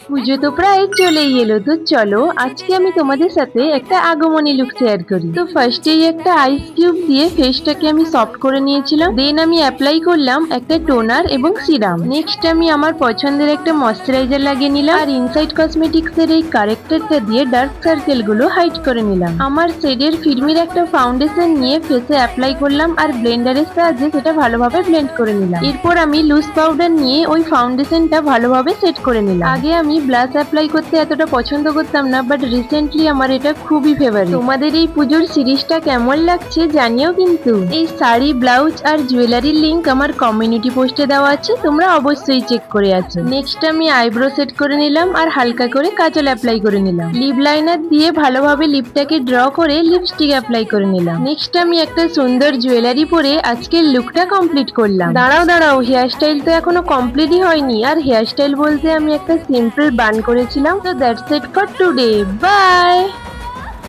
পুজো তো প্রায় চলেই এলো, তো চলো আজকে আমি তোমাদের সাথে একটা আগমনী লুক শেয়ার করি। তো ফার্স্টেই একটা আইস কিউব দিয়ে ফেসটাকে আমি সফট করে নিয়েছিলাম, দেন আমি অ্যাপ্লাই করলাম একটা টোনার এবং সিরাম। নেক্সট আমি আমার পছন্দের একটা ময়শ্চারাইজার লাগিয়ে নিলাম, আর ইনসাইড কসমেটিক্স এর এই কারেক্টারটা দিয়ে ডার্ক সার্কেল গুলো হাইড করে নিলাম। আমার শেডের ফিল্মির একটা ফাউন্ডেশন নিয়ে ফেসে অ্যাপ্লাই করলাম, আর ব্লেন্ডারের সাহায্যে সেটা ভালোভাবে ব্লেন্ড করে নিলাম। এরপর আমি লুজ পাউডার নিয়ে ওই ফাউন্ডেশনটা ভালোভাবে সেট করে নিলাম। আগে আমি ব্লাশ অ্যাপ্লাই করতে এতটা পছন্দ করতাম না, বাট রিসেন্টলি আমার এটা খুবই ফেভারিট। তোমাদের এই পুজোর সিরিজটা কেমন লাগছে জানিও কিন্তু। এই শাড়ি, ব্লাউজ আর জুয়েলারির লিংক আমার কমিউনিটি পোস্টে দেওয়া আছে, তোমরা অবশ্যই চেক করে আছো। নেক্সট আমি আইব্রো সেট করে নিলাম, আর হালকা করে কাজল অ্যাপ্লাই করে নিলাম। লিপ লাইনার দিয়ে ভালোভাবে লিপটাকে ড্র করে লিপস্টিক অ্যাপ্লাই করে নিলাম। নেক্সট আমি একটা সুন্দর জুয়েলারি পরে আজকের লুকটা কমপ্লিট করলাম। দাঁড়াও, হেয়ার স্টাইল তো এখনো কমপ্লিটই হয়নি। আর হেয়ার স্টাইল বলতে আমি একটা সিম্পল বান করেছিলাম। তো that's it for today, by.